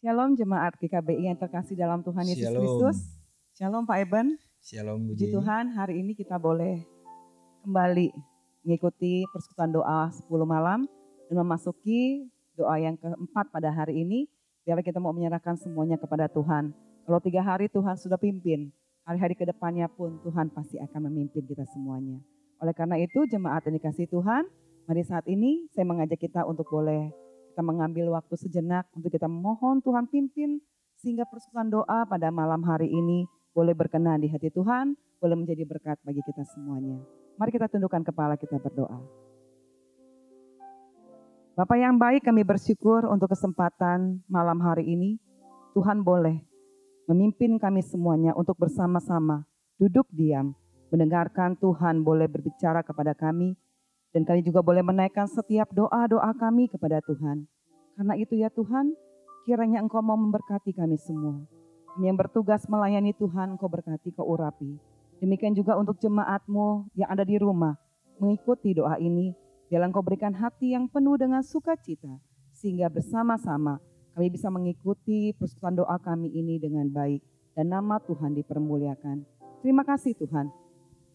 Shalom jemaat GKBI yang terkasih dalam Tuhan Yesus Kristus. Shalom Pak Eben. Shalom Bu Puji Jenny. Tuhan, hari ini kita boleh kembali mengikuti persekutuan doa 10 malam dan memasuki doa yang keempat pada hari ini. Biar kita mau menyerahkan semuanya kepada Tuhan. Kalau 3 hari Tuhan sudah pimpin, hari-hari ke depannya pun Tuhan pasti akan memimpin kita semuanya. Oleh karena itu jemaat yang dikasihi Tuhan, mari saat ini saya mengajak kita untuk boleh kita mengambil waktu sejenak untuk kita memohon Tuhan pimpin sehingga persekutuan doa pada malam hari ini boleh berkenan di hati Tuhan, boleh menjadi berkat bagi kita semuanya. Mari kita tundukkan kepala kita berdoa. Bapa yang baik, kami bersyukur untuk kesempatan malam hari ini. Tuhan boleh memimpin kami semuanya untuk bersama-sama duduk diam, mendengarkan Tuhan boleh berbicara kepada kami. Dan kami juga boleh menaikkan setiap doa-doa kami kepada Tuhan. Karena itu ya Tuhan, kiranya Engkau mau memberkati kami semua. Kami yang bertugas melayani Tuhan, Engkau berkati, Kau urapi. Demikian juga untuk jemaat-Mu yang ada di rumah, mengikuti doa ini. Biarlah Engkau berikan hati yang penuh dengan sukacita, sehingga bersama-sama kami bisa mengikuti persekutuan doa kami ini dengan baik. Dan nama Tuhan dipermuliakan. Terima kasih Tuhan.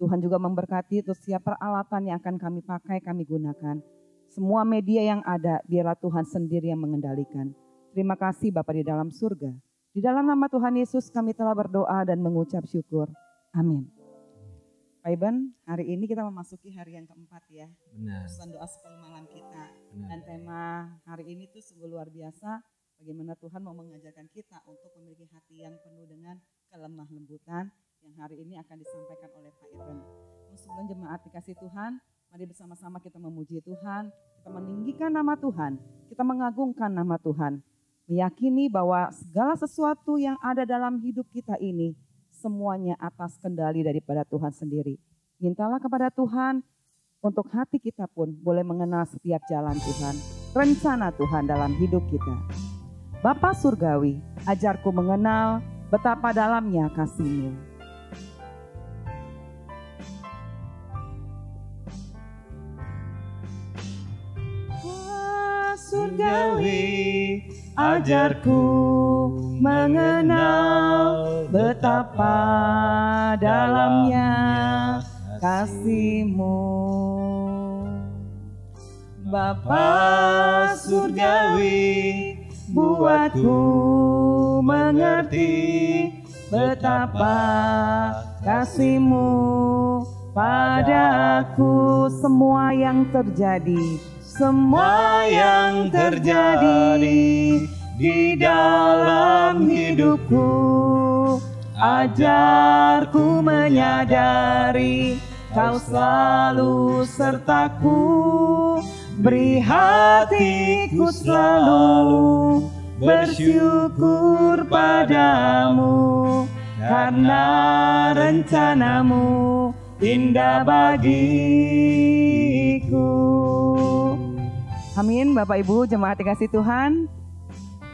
Tuhan juga memberkati untuk setiap peralatan yang akan kami pakai, kami gunakan. Semua media yang ada, biarlah Tuhan sendiri yang mengendalikan. Terima kasih Bapa di dalam surga. Di dalam nama Tuhan Yesus kami telah berdoa dan mengucap syukur. Amin. Pak Iban, hari ini kita memasuki hari yang keempat ya. Benar. Pesan doa 10 malam kita. Benar. Dan tema hari ini tuh sungguh luar biasa. Bagaimana Tuhan mau mengajarkan kita untuk memiliki hati yang penuh dengan kelemah lembutan. Yang hari ini akan disampaikan oleh Pak Irwan. Sebelum jemaat dikasih Tuhan, mari bersama-sama kita memuji Tuhan, kita meninggikan nama Tuhan, kita mengagungkan nama Tuhan, meyakini bahwa segala sesuatu yang ada dalam hidup kita ini, semuanya atas kendali daripada Tuhan sendiri. Mintalah kepada Tuhan, untuk hati kita pun boleh mengenal setiap jalan Tuhan, rencana Tuhan dalam hidup kita. Bapa Surgawi, ajarku mengenal betapa dalamnya kasih-Mu. Surgawi, ajarku mengenal betapa dalamnya kasih-Mu. Bapa Surgawi, buatku mengerti betapa kasih-Mu padaku. Semua yang terjadi, semua yang terjadi di dalam hidupku, ajarku menyadari Kau selalu sertaku. Beri hatiku selalu bersyukur padamu, karena rencanamu indah bagiku. Amin. Bapak Ibu jemaat dikasih Tuhan,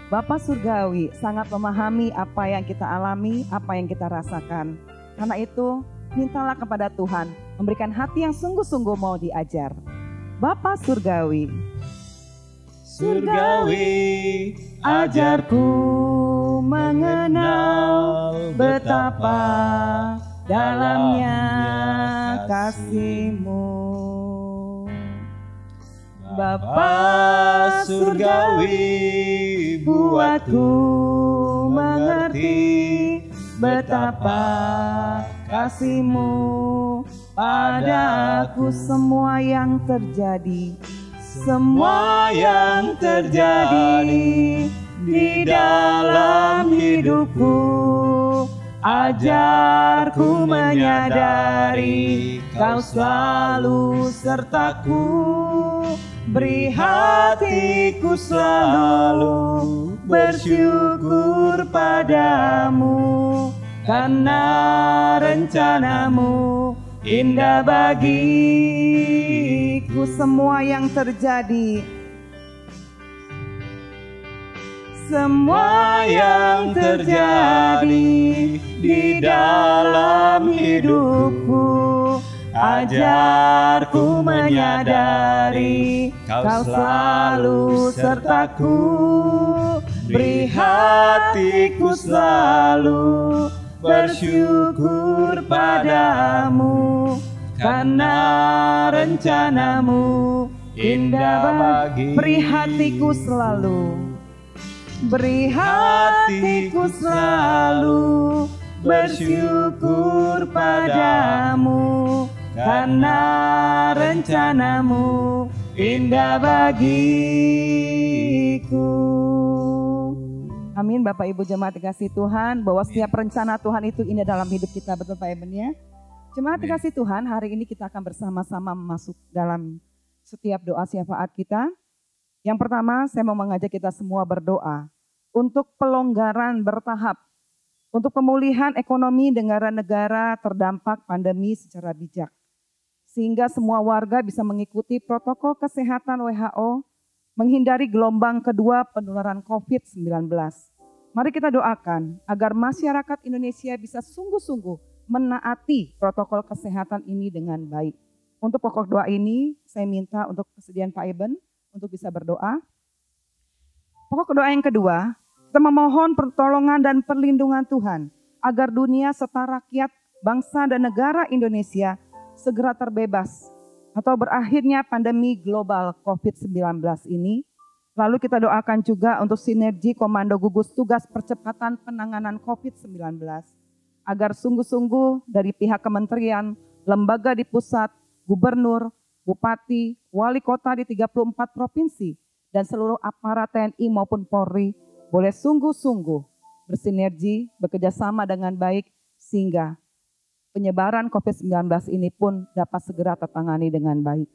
Bapa Surgawi sangat memahami apa yang kita alami, apa yang kita rasakan. Karena itu mintalah kepada Tuhan memberikan hati yang sungguh-sungguh mau diajar. Bapa Surgawi, Surgawi, ajarku mengenal betapa dalamnya kasih-Mu. Bapa Surgawi, buatku mengerti betapa kasih-Mu padaku. Semua yang terjadi, semua yang terjadi di dalam hidupku, ajarku menyadari Kau selalu sertaku. Beri hatiku selalu bersyukur padamu, karena rencanamu indah bagiku. Semua yang terjadi, semua yang terjadi di dalam hidupku, ajarku menyadari Kau selalu sertaku. Beri hatiku selalu bersyukur padamu, karena rencanamu indah bagi. Beri hatiku selalu, beri hatiku selalu bersyukur padamu, karena rencanamu indah bagiku. Amin. Bapak Ibu jemaat dikasih Tuhan, bahwa setiap rencana Tuhan itu indah dalam hidup kita, betul Pak Eben ya. Jemaat dikasih Tuhan, hari ini kita akan bersama-sama masuk dalam setiap doa syafaat kita. Yang pertama, saya mau mengajak kita semua berdoa untuk pelonggaran bertahap, untuk pemulihan ekonomi negara-negara terdampak pandemi secara bijak, sehingga semua warga bisa mengikuti protokol kesehatan WHO, menghindari gelombang kedua penularan COVID-19. Mari kita doakan agar masyarakat Indonesia bisa sungguh-sungguh menaati protokol kesehatan ini dengan baik. Untuk pokok doa ini, saya minta untuk kesediaan Pak Eben untuk bisa berdoa. Pokok doa yang kedua, kita memohon pertolongan dan perlindungan Tuhan agar dunia serta rakyat, bangsa dan negara Indonesia segera terbebas atau berakhirnya pandemi global COVID-19 ini. Lalu kita doakan juga untuk sinergi Komando Gugus Tugas Percepatan Penanganan COVID-19 agar sungguh-sungguh dari pihak kementerian, lembaga di pusat, gubernur, bupati, wali kota di 34 provinsi, dan seluruh aparat TNI maupun Polri boleh sungguh-sungguh bersinergi, bekerjasama dengan baik sehingga penyebaran COVID-19 ini pun dapat segera tertangani dengan baik.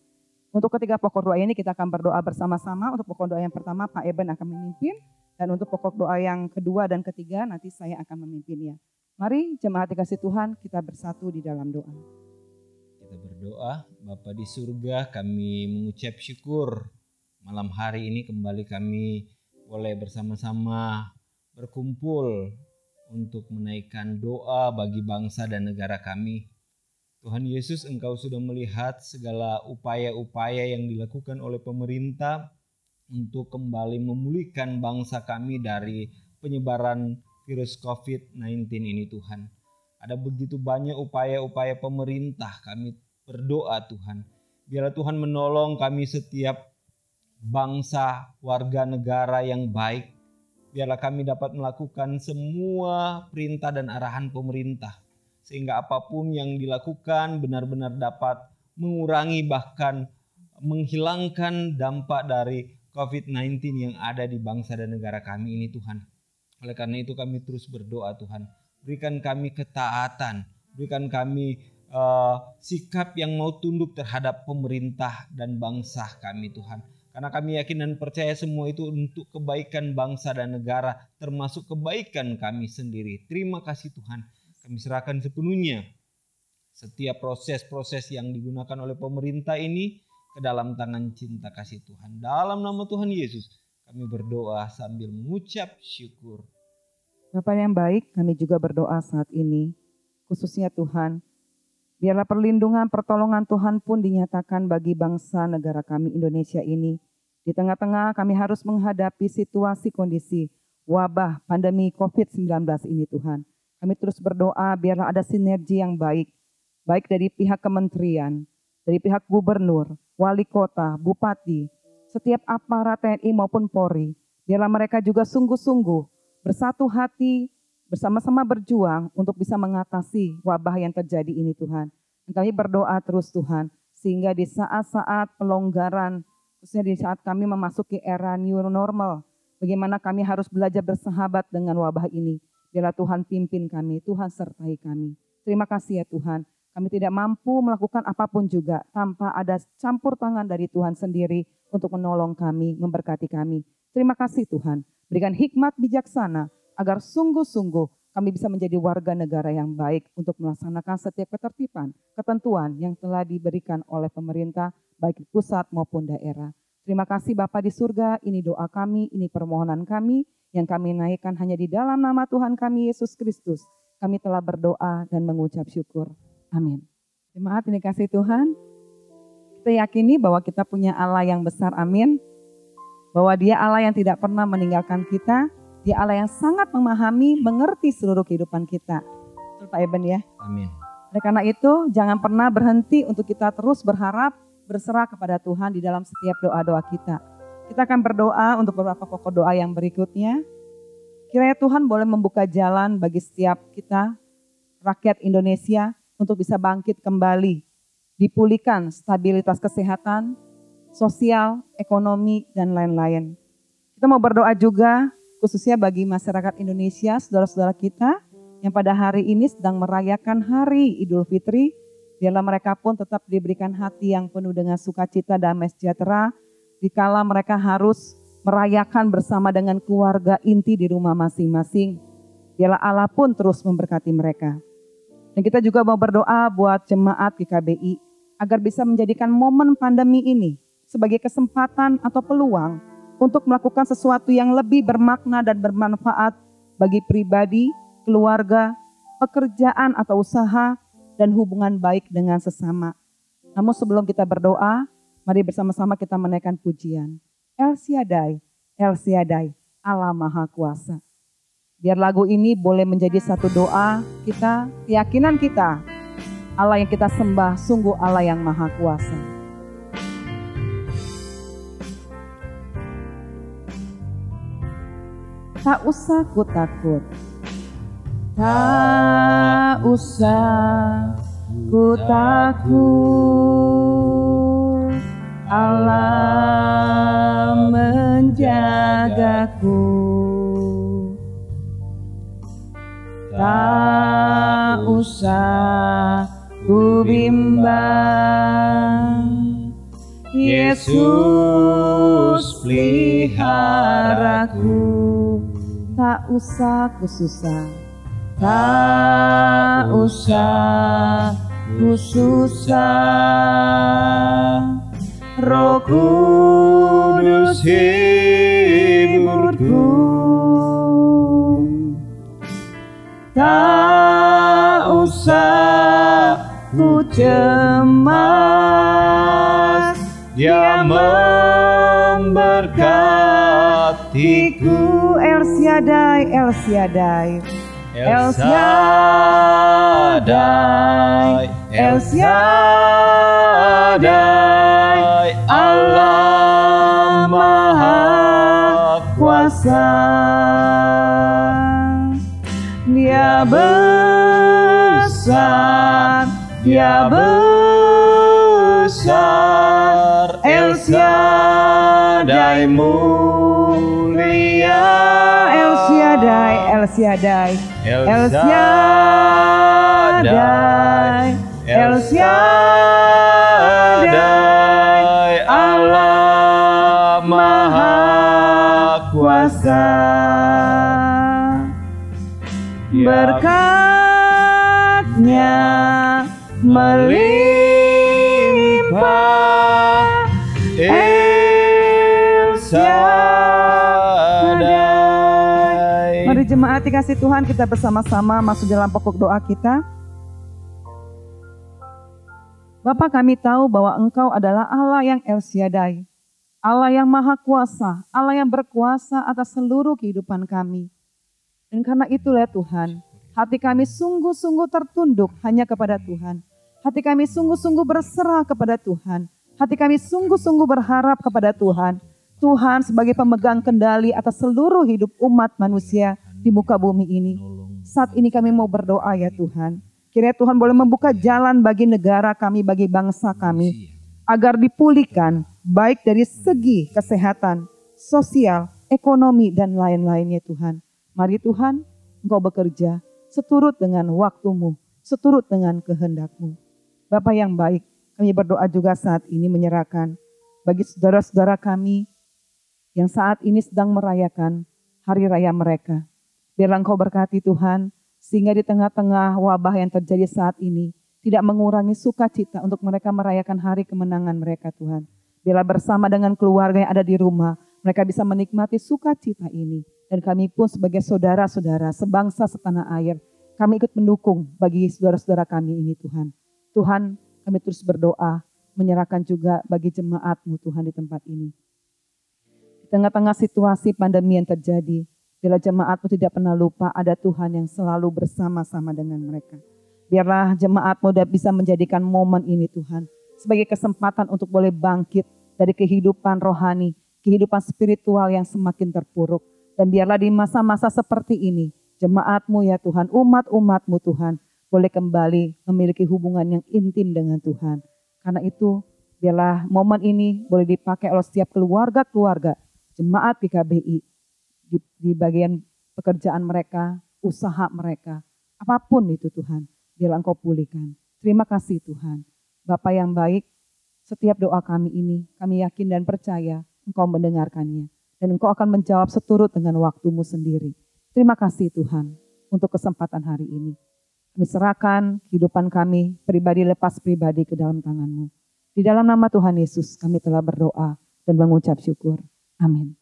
Untuk ketiga pokok doa ini kita akan berdoa bersama-sama. Untuk pokok doa yang pertama Pak Eben akan memimpin, dan untuk pokok doa yang kedua dan ketiga nanti saya akan memimpinnya. Mari jemaat dikasih Tuhan, kita bersatu di dalam doa. Kita berdoa. Bapa di surga, kami mengucap syukur malam hari ini kembali kami boleh bersama-sama berkumpul untuk menaikkan doa bagi bangsa dan negara kami. Tuhan Yesus, Engkau sudah melihat segala upaya-upaya yang dilakukan oleh pemerintah untuk kembali memulihkan bangsa kami dari penyebaran virus COVID-19 ini Tuhan. Ada begitu banyak upaya-upaya pemerintah, kami berdoa Tuhan. Biarlah Tuhan menolong kami setiap bangsa, warga negara yang baik. Biarlah kami dapat melakukan semua perintah dan arahan pemerintah. Sehingga apapun yang dilakukan benar-benar dapat mengurangi bahkan menghilangkan dampak dari COVID-19 yang ada di bangsa dan negara kami ini Tuhan. Oleh karena itu kami terus berdoa Tuhan. Berikan kami ketaatan, berikan kami sikap yang mau tunduk terhadap pemerintah dan bangsa kami Tuhan. Karena kami yakin dan percaya semua itu untuk kebaikan bangsa dan negara, termasuk kebaikan kami sendiri. Terima kasih Tuhan, kami serahkan sepenuhnya setiap proses-proses yang digunakan oleh pemerintah ini ke dalam tangan cinta kasih Tuhan. Dalam nama Tuhan Yesus, kami berdoa sambil mengucap syukur. Bapak yang baik, kami juga berdoa saat ini, khususnya Tuhan, biarlah perlindungan, pertolongan Tuhan pun dinyatakan bagi bangsa negara kami Indonesia ini. Di tengah-tengah kami harus menghadapi situasi kondisi wabah pandemi COVID-19 ini Tuhan. Kami terus berdoa biarlah ada sinergi yang baik. Baik dari pihak kementerian, dari pihak gubernur, wali kota, bupati, setiap aparat TNI maupun Polri. Biarlah mereka juga sungguh-sungguh bersatu hati, bersama-sama berjuang untuk bisa mengatasi wabah yang terjadi ini Tuhan. Dan kami berdoa terus Tuhan, sehingga di saat-saat pelonggaran, khususnya di saat kami memasuki era new normal, bagaimana kami harus belajar bersahabat dengan wabah ini. Biarlah Tuhan pimpin kami, Tuhan sertai kami. Terima kasih ya Tuhan, kami tidak mampu melakukan apapun juga tanpa ada campur tangan dari Tuhan sendiri untuk menolong kami, memberkati kami. Terima kasih Tuhan, berikan hikmat bijaksana, agar sungguh-sungguh kami bisa menjadi warga negara yang baik untuk melaksanakan setiap ketertiban, ketentuan yang telah diberikan oleh pemerintah, baik pusat maupun daerah. Terima kasih Bapa di surga, ini doa kami, ini permohonan kami, yang kami naikkan hanya di dalam nama Tuhan kami Yesus Kristus. Kami telah berdoa dan mengucap syukur. Amin. Jemaat ini kasih Tuhan, kita yakini bahwa kita punya Allah yang besar, amin. Bahwa Dia Allah yang tidak pernah meninggalkan kita, Dia Allah yang sangat memahami, mengerti seluruh kehidupan kita. Betul Pak Eben ya? Amin. Oleh karena itu, jangan pernah berhenti untuk kita terus berharap, berserah kepada Tuhan di dalam setiap doa-doa kita. Kita akan berdoa untuk beberapa pokok doa yang berikutnya. Kiranya Tuhan boleh membuka jalan bagi setiap kita, rakyat Indonesia, untuk bisa bangkit kembali. Dipulihkan stabilitas kesehatan, sosial, ekonomi, dan lain-lain. Kita mau berdoa juga, khususnya bagi masyarakat Indonesia, saudara-saudara kita yang pada hari ini sedang merayakan hari Idul Fitri, biarlah mereka pun tetap diberikan hati yang penuh dengan sukacita, damai sejahtera, dikala mereka harus merayakan bersama dengan keluarga inti di rumah masing-masing. Biarlah Allah pun terus memberkati mereka. Dan kita juga mau berdoa buat jemaat GKBI, agar bisa menjadikan momen pandemi ini sebagai kesempatan atau peluang untuk melakukan sesuatu yang lebih bermakna dan bermanfaat bagi pribadi, keluarga, pekerjaan atau usaha, dan hubungan baik dengan sesama. Namun sebelum kita berdoa, mari bersama-sama kita menaikkan pujian. El Shaddai, El Shaddai, Allah Maha Kuasa. Biar lagu ini boleh menjadi satu doa kita, keyakinan kita. Allah yang kita sembah, sungguh Allah yang Maha Kuasa. Tak usah ku takut, tak usah ku takut, Allah menjagaku. Tak usah ku bimbang, Yesus peliharaku. Tak usah ku susah, tak usah ku susah, Roh Kudus hiburku. Tak usah ku cemas, Dia memberkatiku. El Shaddai, El Shaddai, El Shaddai, El Shaddai, Allah Maha Kuasa. Dia besar, Dia besar, El Shaddai mulia. El Shaddai, El Shaddai, El Shaddai, El Shaddai, Allah Maha Kuasa. Berkat-Nya melimpah, El Shaddai. Mari jemaat dikasih Tuhan, kita bersama-sama masuk dalam pokok doa kita. Bapa, kami tahu bahwa Engkau adalah Allah yang El Shaddai, Allah yang Maha Kuasa, Allah yang berkuasa atas seluruh kehidupan kami. Dan karena itulah Tuhan, hati kami sungguh-sungguh tertunduk hanya kepada Tuhan. Hati kami sungguh-sungguh berserah kepada Tuhan. Hati kami sungguh-sungguh berharap kepada Tuhan. Tuhan sebagai pemegang kendali atas seluruh hidup umat manusia di muka bumi ini. Saat ini kami mau berdoa ya Tuhan. Kiranya Tuhan boleh membuka jalan bagi negara kami, bagi bangsa kami. Agar dipulihkan baik dari segi kesehatan, sosial, ekonomi, dan lain-lainnya Tuhan. Mari Tuhan, Engkau bekerja seturut dengan waktu-Mu, seturut dengan kehendak-Mu. Bapa yang baik, kami berdoa juga saat ini menyerahkan bagi saudara-saudara kami yang saat ini sedang merayakan hari raya mereka. Biarlah Engkau berkati Tuhan, sehingga di tengah-tengah wabah yang terjadi saat ini, tidak mengurangi sukacita untuk mereka merayakan hari kemenangan mereka Tuhan. Biarlah bersama dengan keluarga yang ada di rumah, mereka bisa menikmati sukacita ini. Dan kami pun sebagai saudara-saudara, sebangsa setanah air, kami ikut mendukung bagi saudara-saudara kami ini Tuhan. Tuhan, kami terus berdoa, menyerahkan juga bagi jemaat-Mu Tuhan di tempat ini. Di tengah-tengah situasi pandemi yang terjadi, Biarlah jemaat-Mu tidak pernah lupa ada Tuhan yang selalu bersama-sama dengan mereka. Biarlah jemaat-Mu bisa menjadikan momen ini Tuhan sebagai kesempatan untuk boleh bangkit dari kehidupan rohani, kehidupan spiritual yang semakin terpuruk. Dan biarlah di masa-masa seperti ini, jemaat-Mu ya Tuhan, umat-umat-Mu Tuhan, boleh kembali memiliki hubungan yang intim dengan Tuhan. Karena itu, biarlah momen ini boleh dipakai oleh setiap keluarga-keluarga, jemaat GKBI, di bagian pekerjaan mereka, usaha mereka, apapun itu Tuhan, biarlah Engkau pulihkan. Terima kasih Tuhan. Bapa yang baik, setiap doa kami ini, kami yakin dan percaya Engkau mendengarkannya. Dan Engkau akan menjawab seturut dengan waktu-Mu sendiri. Terima kasih Tuhan untuk kesempatan hari ini. Kami serahkan kehidupan kami, pribadi lepas pribadi ke dalam tangan-Mu. Di dalam nama Tuhan Yesus kami telah berdoa dan mengucap syukur. Amin.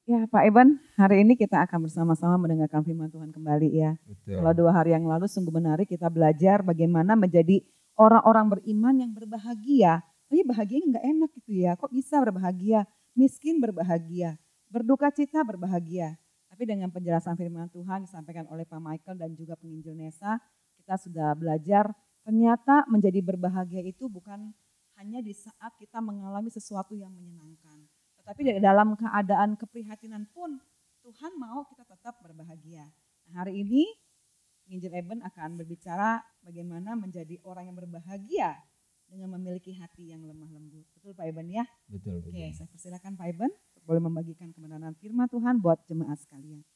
Ya Pak Eben, hari ini kita akan bersama-sama mendengarkan firman Tuhan kembali ya. Betul. Kalau 2 hari yang lalu sungguh menarik kita belajar bagaimana menjadi orang-orang beriman yang berbahagia. Tapi bahagia nggak enak gitu ya, kok bisa berbahagia? Miskin berbahagia, berduka cita berbahagia. Tapi dengan penjelasan firman Tuhan disampaikan oleh Pak Michael dan juga penginjil Nesa, kita sudah belajar ternyata menjadi berbahagia itu bukan hanya di saat kita mengalami sesuatu yang menyenangkan. Tetapi dalam keadaan keprihatinan pun Tuhan mau kita tetap berbahagia. Nah, hari ini penginjil Eben akan berbicara bagaimana menjadi orang yang berbahagia dengan memiliki hati yang lemah lembut. Betul Pak Eben ya? Betul. Oke, saya persilakan Pak Eben boleh membagikan kebenaran firman Tuhan buat jemaat sekalian.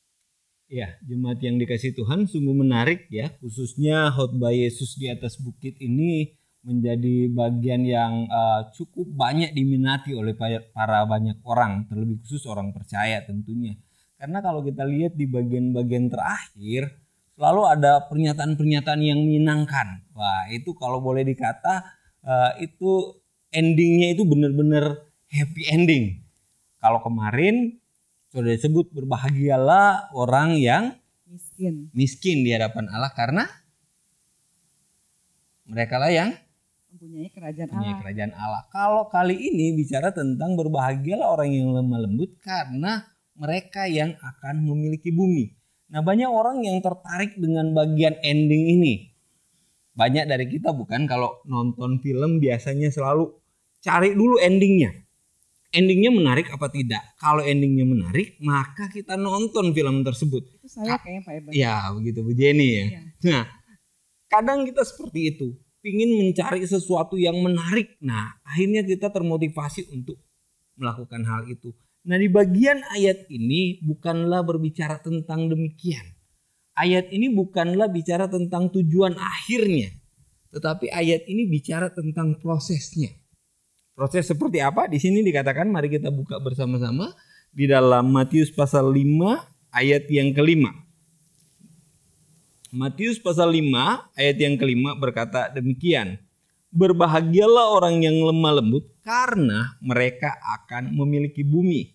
Ya, jemaat yang dikasih Tuhan sungguh menarik ya, khususnya khotbah Yesus di atas bukit ini menjadi bagian yang cukup banyak diminati oleh para banyak orang, terlebih khusus orang percaya tentunya. Karena kalau kita lihat di bagian-bagian terakhir, selalu ada pernyataan-pernyataan yang menyenangkan. Wah, itu kalau boleh dikata itu endingnya itu benar-benar happy ending. Kalau kemarin sudah disebut berbahagialah orang yang miskin di hadapan Allah karena mereka lah yang mempunyai kerajaan Allah. Kalau kali ini bicara tentang berbahagialah orang yang lemah lembut karena mereka yang akan memiliki bumi. Nah, banyak orang yang tertarik dengan bagian ending ini. Banyak dari kita bukan kalau nonton film biasanya selalu cari dulu endingnya. Endingnya menarik apa tidak? Kalau endingnya menarik, maka kita nonton film tersebut. Itu saya kayaknya Pak Eben. Ya, begitu Bu Jenny ya. Ya. Nah, kadang kita seperti itu. Pingin mencari sesuatu yang menarik. Nah, akhirnya kita termotivasi untuk melakukan hal itu. Nah, di bagian ayat ini bukanlah berbicara tentang demikian. Ayat ini bukanlah bicara tentang tujuan akhirnya. Tetapi ayat ini bicara tentang prosesnya. Proses seperti apa? Di sini dikatakan, mari kita buka bersama-sama di dalam Matius pasal 5 ayat yang kelima. Matius pasal 5 ayat yang kelima berkata demikian. Berbahagialah orang yang lemah lembut karena mereka akan memiliki bumi.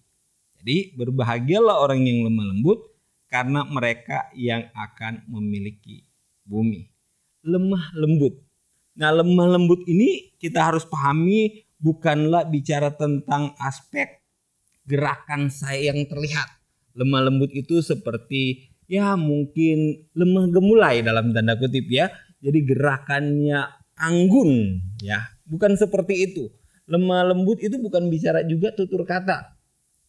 Jadi berbahagialah orang yang lemah lembut karena mereka yang akan memiliki bumi. Lemah lembut. Nah, lemah lembut ini kita harus pahami bukanlah bicara tentang aspek gerakan saya yang terlihat. Lemah lembut itu seperti ya mungkin lemah gemulai dalam tanda kutip ya. Jadi gerakannya anggun ya. Bukan seperti itu. Lemah lembut itu bukan bicara juga tutur kata.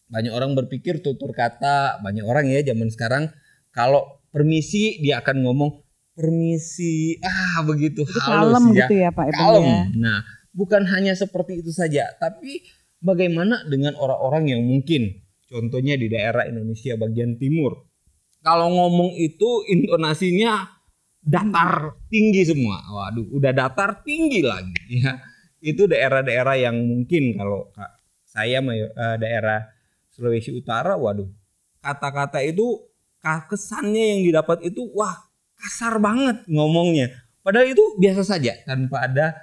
Banyak orang berpikir tutur kata, banyak orang ya zaman sekarang kalau permisi dia akan ngomong permisi. Begitu itu halus kalem ya. Gitu ya Pak Eben Kalem. ya. Nah, bukan hanya seperti itu saja, tapi bagaimana dengan orang-orang yang mungkin contohnya di daerah Indonesia bagian timur. Kalau ngomong itu intonasinya datar tinggi semua. Waduh, udah datar tinggi lagi ya. Itu daerah-daerah yang mungkin kalau saya daerah Sulawesi Utara, waduh, kata-kata itu kesannya yang didapat itu wah kasar banget ngomongnya. Padahal itu biasa saja tanpa ada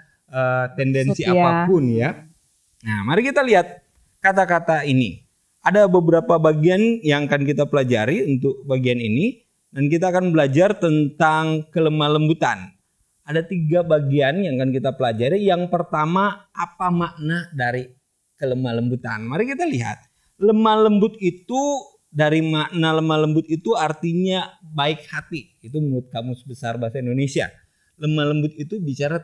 tendensi apapun ya. Nah, mari kita lihat kata-kata ini. Ada beberapa bagian yang akan kita pelajari untuk bagian ini. Dan kita akan belajar tentang kelemah lembutan. Ada 3 bagian yang akan kita pelajari. Yang pertama, apa makna dari kelemah lembutan? Mari kita lihat. Lemah lembut itu dari makna lemah lembut itu artinya baik hati. Itu menurut Kamus Besar Bahasa Indonesia. Lemah lembut itu bicara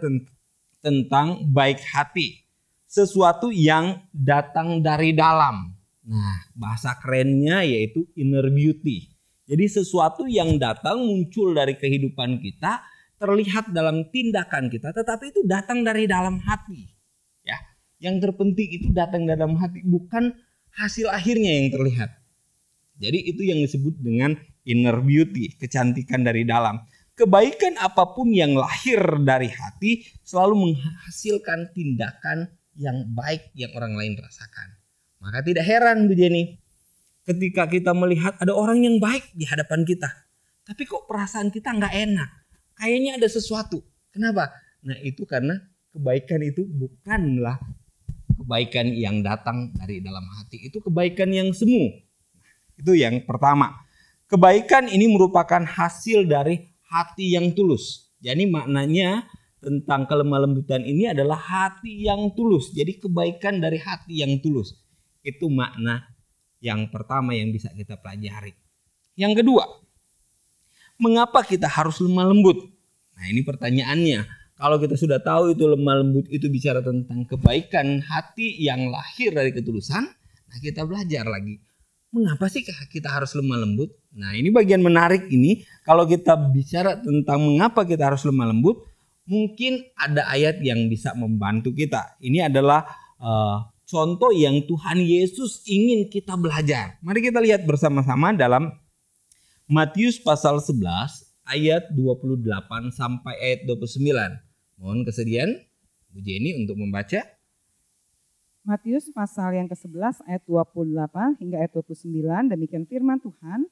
tentang baik hati. Sesuatu yang datang dari dalam. Nah, bahasa kerennya yaitu inner beauty. Jadi sesuatu yang datang muncul dari kehidupan kita, terlihat dalam tindakan kita, tetapi itu datang dari dalam hati. Ya, yang terpenting itu datang dari dalam hati, bukan hasil akhirnya yang terlihat. Jadi itu yang disebut dengan inner beauty, kecantikan dari dalam. Kebaikan apapun yang lahir dari hati selalu menghasilkan tindakan yang baik yang orang lain rasakan. Maka tidak heran Bu Jenny, ketika kita melihat ada orang yang baik di hadapan kita, tapi kok perasaan kita nggak enak, kayaknya ada sesuatu. Kenapa? Nah itu karena kebaikan itu bukanlah kebaikan yang datang dari dalam hati, itu kebaikan yang semu. Itu yang pertama. Kebaikan ini merupakan hasil dari hati yang tulus. Jadi maknanya tentang kelemah lembutan ini adalah hati yang tulus. Jadi kebaikan dari hati yang tulus. Itu makna yang pertama yang bisa kita pelajari. Yang kedua, mengapa kita harus lemah lembut? Nah ini pertanyaannya. Kalau kita sudah tahu itu lemah lembut itu bicara tentang kebaikan hati yang lahir dari ketulusan, nah kita belajar lagi. Mengapa sih kita harus lemah lembut? Nah ini bagian menarik ini. Kalau kita bicara tentang mengapa kita harus lemah lembut, mungkin ada ayat yang bisa membantu kita. Ini adalah contoh yang Tuhan Yesus ingin kita belajar. Mari kita lihat bersama-sama dalam Matius pasal 11 ayat 28 sampai ayat 29. Mohon kesediaan Bu Jenny untuk membaca. Matius pasal yang ke-11 ayat 28 hingga ayat 29, demikian firman Tuhan.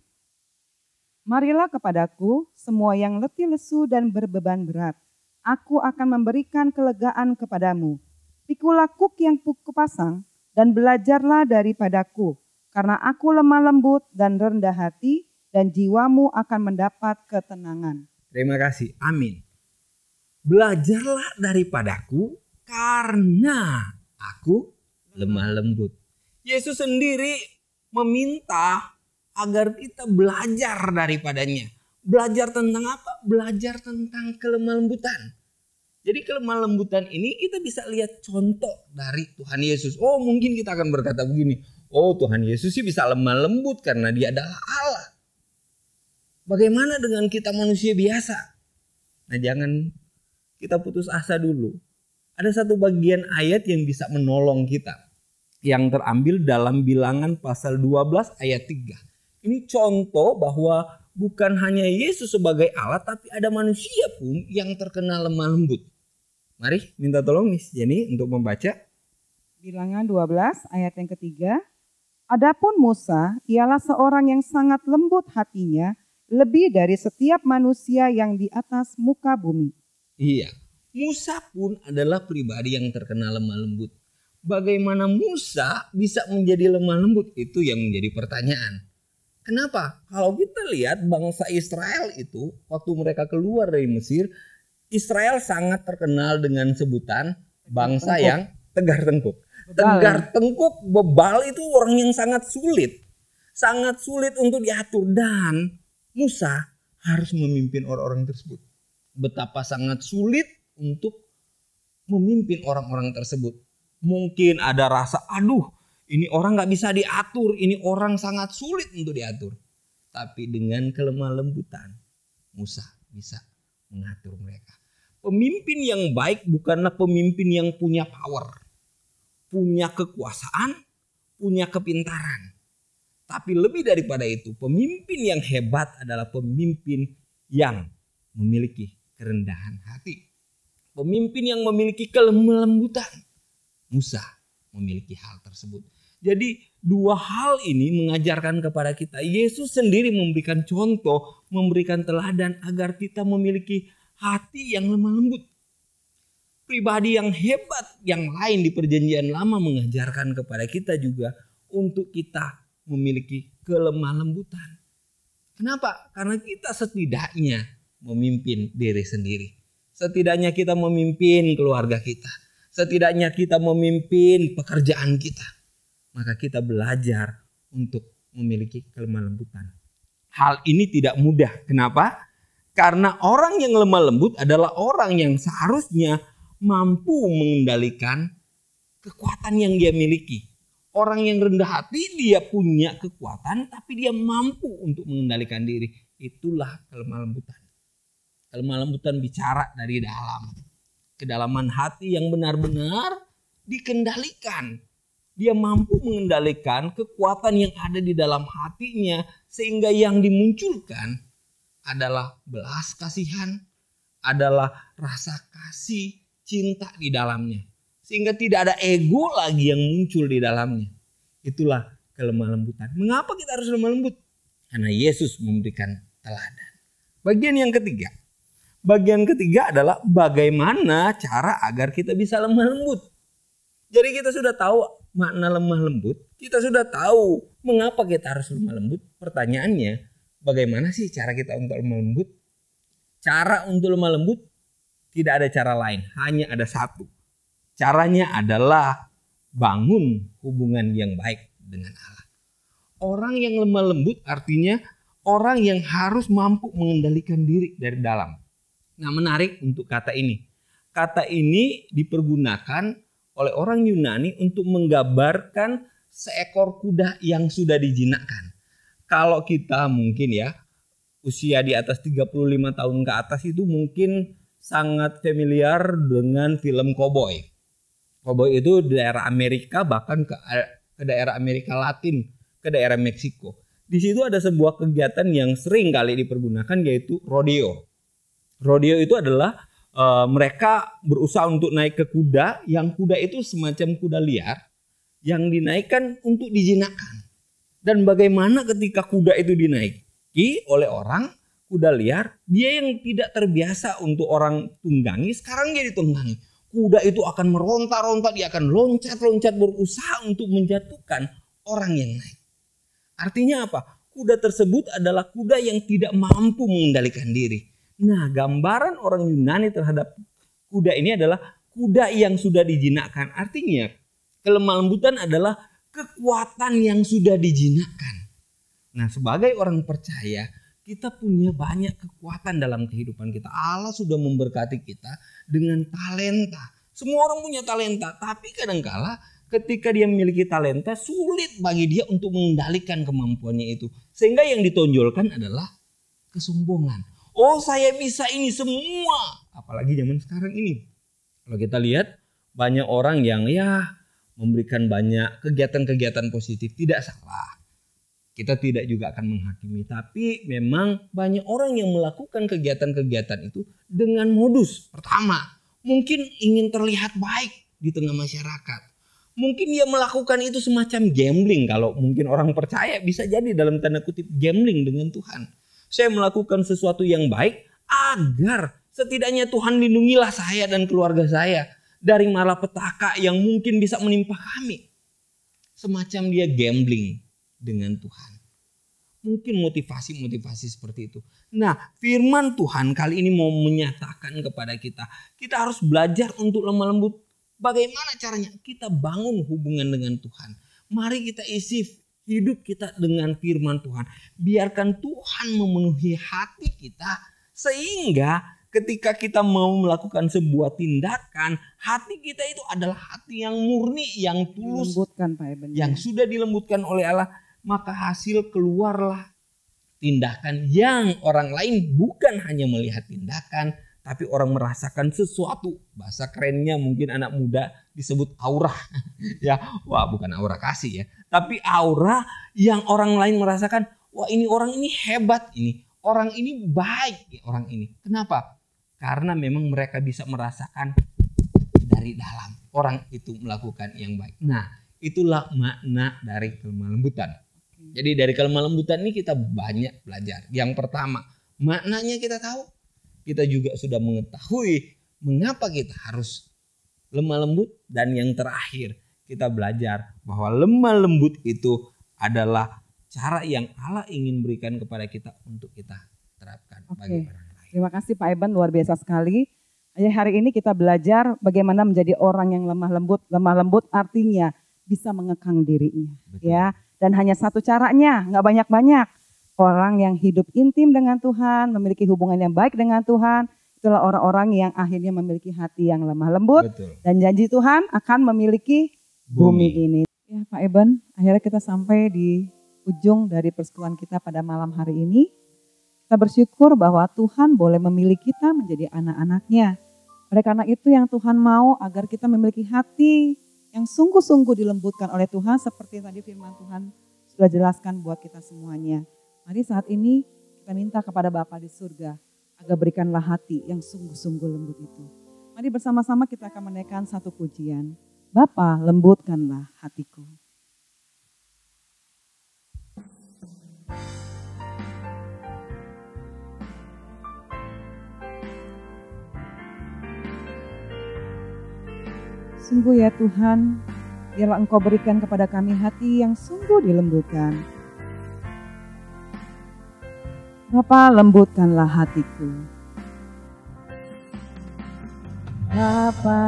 Marilah kepadaku semua yang letih lesu dan berbeban berat. Aku akan memberikan kelegaan kepadamu. Pikulah kuk yang kupasang dan belajarlah daripadaku. Karena aku lemah lembut dan rendah hati dan jiwamu akan mendapat ketenangan. Terima kasih, amin. Belajarlah daripadaku karena aku lemah lembut. Yesus sendiri meminta agar kita belajar daripadanya. Belajar tentang apa? Belajar tentang kelemah lembutan. Jadi kelemah lembutan ini kita bisa lihat contoh dari Tuhan Yesus. Oh mungkin kita akan berkata begini. Oh Tuhan Yesus sih bisa lemah lembut karena dia adalah Allah. Bagaimana dengan kita manusia biasa? Nah jangan kita putus asa dulu. Ada satu bagian ayat yang bisa menolong kita. Yang terambil dalam Bilangan pasal 12 ayat 3. Ini contoh bahwa bukan hanya Yesus sebagai Allah, tapi ada manusia pun yang terkena lemah lembut. Mari minta tolong Miss Jenny untuk membaca. Bilangan 12 ayat yang ketiga. Adapun Musa, ialah seorang yang sangat lembut hatinya, lebih dari setiap manusia yang di atas muka bumi. Iya, Musa pun adalah pribadi yang terkena lemah lembut. Bagaimana Musa bisa menjadi lemah lembut? Itu yang menjadi pertanyaan. Kenapa? Kalau kita lihat bangsa Israel itu waktu mereka keluar dari Mesir, Israel sangat terkenal dengan sebutan bangsa yang tegar tengkuk. Tegar tengkuk, bebal itu orang yang sangat sulit. Sangat sulit untuk diatur dan Musa harus memimpin orang-orang tersebut. Betapa sangat sulit untuk memimpin orang-orang tersebut. Mungkin ada rasa, aduh ini orang gak bisa diatur, ini orang sangat sulit untuk diatur. Tapi dengan kelemah lembutan, Musa bisa mengatur mereka. Pemimpin yang baik bukanlah pemimpin yang punya power, punya kekuasaan, punya kepintaran. Tapi lebih daripada itu, pemimpin yang hebat adalah pemimpin yang memiliki kerendahan hati. Pemimpin yang memiliki kelemah lembutan. Musa memiliki hal tersebut. Jadi dua hal ini mengajarkan kepada kita. Yesus sendiri memberikan contoh, memberikan teladan agar kita memiliki hati yang lemah lembut. Pribadi yang hebat yang lain di perjanjian lama mengajarkan kepada kita juga untuk kita memiliki kelemah lembutan. Kenapa? Karena kita setidaknya memimpin diri sendiri. Setidaknya kita memimpin keluarga kita. Setidaknya kita memimpin pekerjaan kita. Maka kita belajar untuk memiliki kelemah lembutan. Hal ini tidak mudah. Kenapa? Karena orang yang lemah lembut adalah orang yang seharusnya mampu mengendalikan kekuatan yang dia miliki. Orang yang rendah hati dia punya kekuatan tapi dia mampu untuk mengendalikan diri. Itulah kelemah lembutan. Kelemah lembutan bicara dari dalam. Kedalaman hati yang benar-benar dikendalikan. Dia mampu mengendalikan kekuatan yang ada di dalam hatinya sehingga yang dimunculkan adalah belas kasihan, adalah rasa kasih, cinta di dalamnya. Sehingga tidak ada ego lagi yang muncul di dalamnya. Itulah kelemah lembutan. Mengapa kita harus lemah lembut? Karena Yesus memberikan teladan. Bagian yang ketiga. Bagian ketiga adalah bagaimana cara agar kita bisa lemah lembut. Jadi kita sudah tahu makna lemah lembut. Kita sudah tahu mengapa kita harus lemah lembut. Pertanyaannya, bagaimana sih cara kita untuk lemah lembut? Cara untuk lemah lembut tidak ada cara lain. Hanya ada satu. Caranya adalah bangun hubungan yang baik dengan Allah. Orang yang lemah lembut artinya orang yang harus mampu mengendalikan diri dari dalam. Nah, menarik untuk kata ini. Kata ini dipergunakan oleh orang Yunani untuk menggambarkan seekor kuda yang sudah dijinakkan. Kalau kita mungkin ya usia di atas 35 tahun ke atas itu mungkin sangat familiar dengan film Cowboy. Cowboy itu di daerah Amerika, bahkan ke daerah Amerika Latin, ke daerah Meksiko. Di situ ada sebuah kegiatan yang sering kali dipergunakan yaitu rodeo. Rodeo itu adalah mereka berusaha untuk naik ke kuda, yang kuda itu semacam kuda liar yang dinaikkan untuk dijinakkan. Dan bagaimana ketika kuda itu dinaiki oleh orang, kuda liar, dia yang tidak terbiasa untuk orang tunggangi, sekarang dia ditunggangi. Kuda itu akan meronta-ronta, dia akan loncat-loncat berusaha untuk menjatuhkan orang yang naik. Artinya apa? Kuda tersebut adalah kuda yang tidak mampu mengendalikan diri. Nah, gambaran orang Yunani terhadap kuda ini adalah kuda yang sudah dijinakkan. Artinya, kelemah lembutan adalah kekuatan yang sudah dijinakkan. Nah, sebagai orang percaya, kita punya banyak kekuatan dalam kehidupan kita. Allah sudah memberkati kita dengan talenta. Semua orang punya talenta, tapi kadangkala ketika dia memiliki talenta, sulit bagi dia untuk mengendalikan kemampuannya itu. Sehingga yang ditonjolkan adalah kesombongan. Oh, saya bisa ini semua. Apalagi zaman sekarang ini. Kalau kita lihat banyak orang yang memberikan banyak kegiatan-kegiatan positif. Tidak salah. Kita tidak juga akan menghakimi. Tapi memang banyak orang yang melakukan kegiatan-kegiatan itu dengan modus. Pertama, mungkin ingin terlihat baik di tengah masyarakat. Mungkin dia melakukan itu semacam gambling. Kalau mungkin orang percaya bisa jadi dalam tanda kutip gambling dengan Tuhan. Saya melakukan sesuatu yang baik agar setidaknya Tuhan lindungilah saya dan keluarga saya dari malapetaka yang mungkin bisa menimpa kami. Semacam dia gambling dengan Tuhan. Mungkin motivasi-motivasi seperti itu. Nah, firman Tuhan kali ini mau menyatakan kepada kita. Kita harus belajar untuk lemah lembut. Bagaimana caranya? Kita bangun hubungan dengan Tuhan. Mari kita isi hidup kita dengan firman Tuhan. Biarkan Tuhan memenuhi hati kita. Sehingga ketika kita mau melakukan sebuah tindakan, hati kita itu adalah hati yang murni, yang tulus, yang sudah dilembutkan oleh Allah. Maka hasil keluarlah tindakan yang orang lain bukan hanya melihat tindakan, tapi orang merasakan sesuatu. Bahasa kerennya mungkin anak muda disebut aura. Ya, wah bukan aura kasih ya. Tapi aura yang orang lain merasakan, wah ini orang ini hebat, ini orang ini baik, orang ini. Kenapa? Karena memang mereka bisa merasakan dari dalam orang itu melakukan yang baik. Nah, itulah makna dari kelemah lembutan. Jadi dari kelemah lembutan ini kita banyak belajar. Yang pertama, maknanya kita tahu. Kita juga sudah mengetahui mengapa kita harus lemah lembut. Dan yang terakhir, kita belajar bahwa lemah lembut itu adalah cara yang Allah ingin berikan kepada kita untuk kita terapkan bagi orang lain. Terima kasih Pak Eban, luar biasa sekali. Hari ini kita belajar bagaimana menjadi orang yang lemah lembut. Lemah lembut artinya bisa mengekang dirinya. Betul. Ya, Dan hanya satu caranya, nggak banyak-banyak. Orang yang hidup intim dengan Tuhan, memiliki hubungan yang baik dengan Tuhan, itulah orang-orang yang akhirnya memiliki hati yang lemah lembut. Betul. Dan janji Tuhan akan memiliki bumi ini. Ya Pak Eben, akhirnya kita sampai di ujung dari persekutuan kita pada malam hari ini. Kita bersyukur bahwa Tuhan boleh memilih kita menjadi anak-anaknya. Oleh karena itu yang Tuhan mau agar kita memiliki hati yang sungguh-sungguh dilembutkan oleh Tuhan seperti tadi firman Tuhan sudah jelaskan buat kita semuanya. Mari saat ini kita minta kepada Bapa di surga agar berikanlah hati yang sungguh-sungguh lembut itu. Mari bersama-sama kita akan menaikkan satu pujian. Bapa, lembutkanlah hatiku. Sungguh ya Tuhan, biarlah Engkau berikan kepada kami hati yang sungguh dilembutkan. Bapa, lembutkanlah hatiku. Bapa,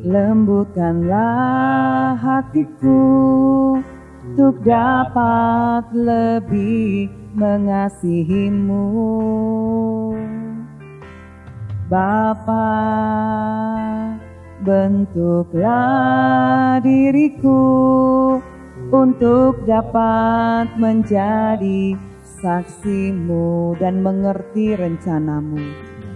lembutkanlah hatiku untuk dapat lebih mengasihi-Mu. Bapa, bentuklah diriku untuk dapat menjadi saksi-Mu dan mengerti rencana-Mu.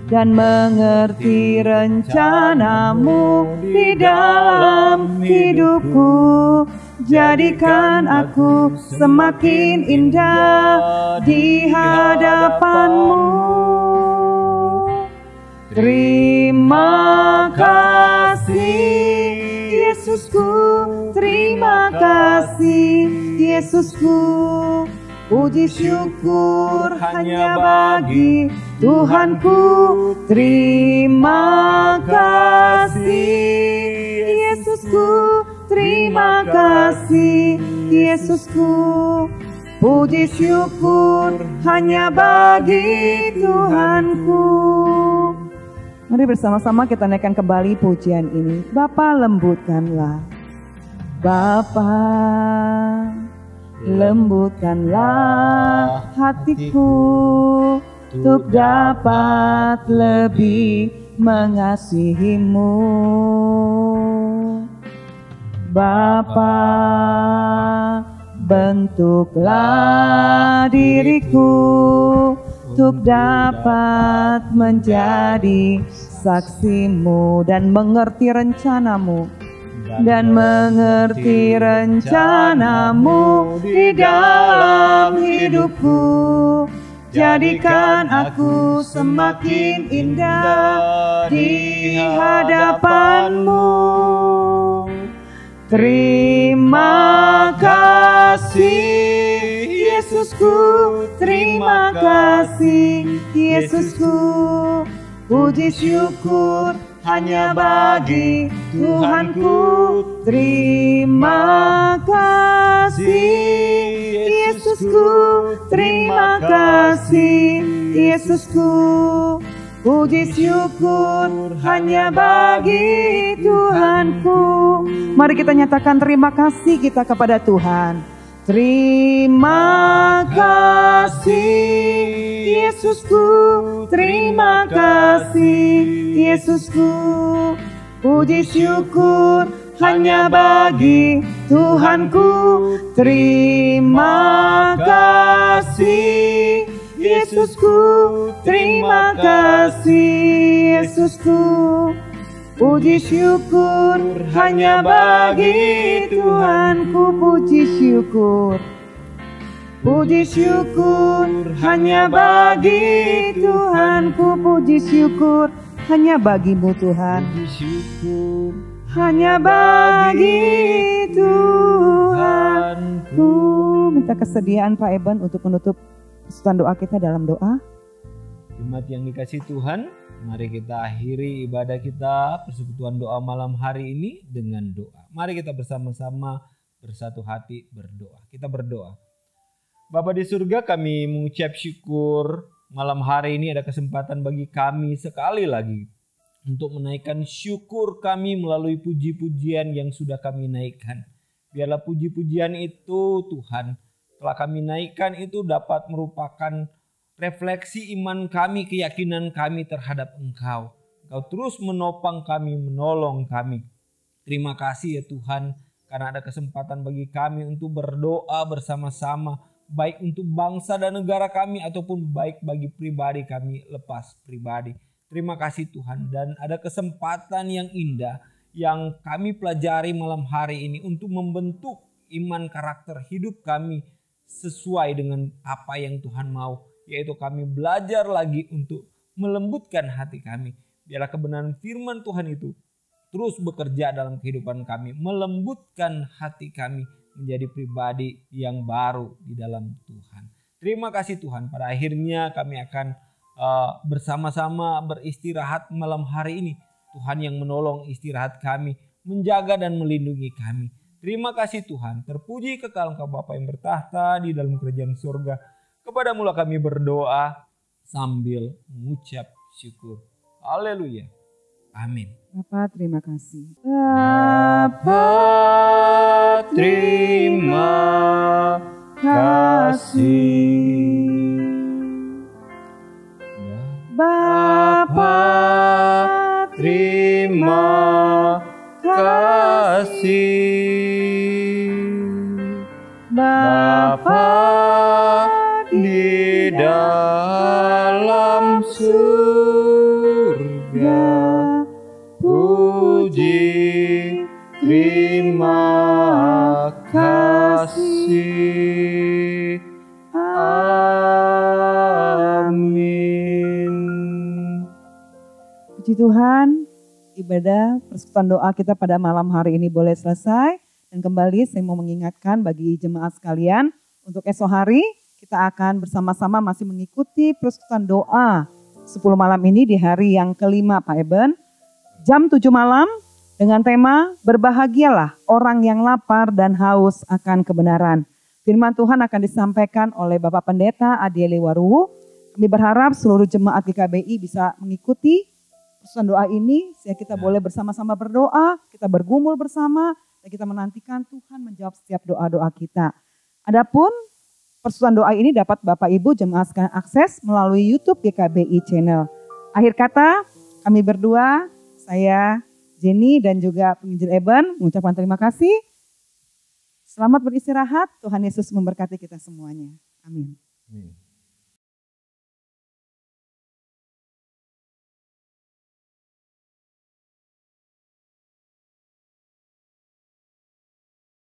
Dan mengerti rencana-Mu di dalam hidupku. Jadikan aku semakin indah di hadapan-Mu. Terima kasih Yesusku, terima kasih Yesusku. Puji syukur hanya bagi Tuhanku. Terima kasih Yesusku, terima kasih Yesusku. Puji syukur hanya bagi Tuhanku. Mari bersama-sama kita naikkan kembali pujian ini. Bapa, lembutkanlah. Bapa, lembutkanlah hatiku untuk dapat lebih mengasihi-Mu. Bapa, bentuklah diriku untuk dapat menjadi saksi-Mu dan mengerti rencana-Mu. Dan mengerti rencana-Mu di dalam hidupku. Jadikan aku semakin indah di hadapan-Mu. Terima kasih Yesusku, terima kasih Yesusku. Puji syukur hanya bagi Tuhanku. Terima kasih Yesusku, terima kasih Yesusku. Puji syukur hanya bagi Tuhanku. Mari kita nyatakan terima kasih kita kepada Tuhan. Terima kasih Yesusku, terima kasih Yesusku. Puji syukur hanya bagi Tuhanku. Terima kasih Yesusku, terima kasih Yesusku. Puji syukur hanya bagi Tuhanku. Puji syukur, puji syukur hanya bagi Tuhanku. Puji syukur hanya bagi-Mu Tuhan. Puji syukur hanya bagi Tuhanku. Minta kesediaan Pak Eben untuk menutup persekutuan doa kita dalam doa. Jemaat yang dikasihi Tuhan, mari kita akhiri ibadah kita persekutuan doa malam hari ini dengan doa. Mari kita bersama-sama bersatu hati berdoa. Kita berdoa. Bapa di surga, kami mengucap syukur malam hari ini ada kesempatan bagi kami sekali lagi untuk menaikkan syukur kami melalui puji-pujian yang sudah kami naikkan. Biarlah puji-pujian itu Tuhan telah kami naikkan itu dapat merupakan refleksi iman kami, keyakinan kami terhadap Engkau. Engkau terus menopang kami, menolong kami. Terima kasih ya Tuhan, karena ada kesempatan bagi kami untuk berdoa bersama-sama, baik untuk bangsa dan negara kami ataupun baik bagi pribadi kami lepas pribadi. Terima kasih Tuhan, dan ada kesempatan yang indah yang kami pelajari malam hari ini untuk membentuk iman karakter hidup kami sesuai dengan apa yang Tuhan mau, yaitu kami belajar lagi untuk melembutkan hati kami. Biarlah kebenaran firman Tuhan itu terus bekerja dalam kehidupan kami, melembutkan hati kami menjadi pribadi yang baru di dalam Tuhan. Terima kasih Tuhan, pada akhirnya kami akan bersama-sama beristirahat malam hari ini. Tuhan yang menolong istirahat kami, menjaga dan melindungi kami. Terima kasih Tuhan, terpuji kekal Engkau Bapa yang bertahta di dalam kerajaan surga. Kepadamu-lah kami berdoa sambil mengucap syukur. Haleluya. Amin. Bapa, terima kasih. Bapa, terima kasih. Bapa, terima kasih. Bapa di dalam surga, puji terima kasih. Amin. Puji Tuhan, ibadah persekutuan doa kita pada malam hari ini boleh selesai. Dan kembali saya mau mengingatkan bagi jemaat sekalian, untuk esok hari kita akan bersama-sama masih mengikuti persekutuan doa 10 malam ini di hari yang kelima Pak Eben. Jam 7 malam dengan tema berbahagialah orang yang lapar dan haus akan kebenaran. Firman Tuhan akan disampaikan oleh Bapak Pendeta Adiele Waruwu. Kami berharap seluruh jemaat GKBI bisa mengikuti persekutuan doa ini, sehingga kita boleh bersama-sama berdoa, kita bergumul bersama, dan kita menantikan Tuhan menjawab setiap doa-doa kita. Adapun persekutuan doa ini dapat Bapak Ibu jemaat sekalian akses melalui YouTube GKBI Channel. Akhir kata, kami berdua, saya Jenny dan juga penginjil Eben mengucapkan terima kasih. Selamat beristirahat, Tuhan Yesus memberkati kita semuanya. Amin. Amin.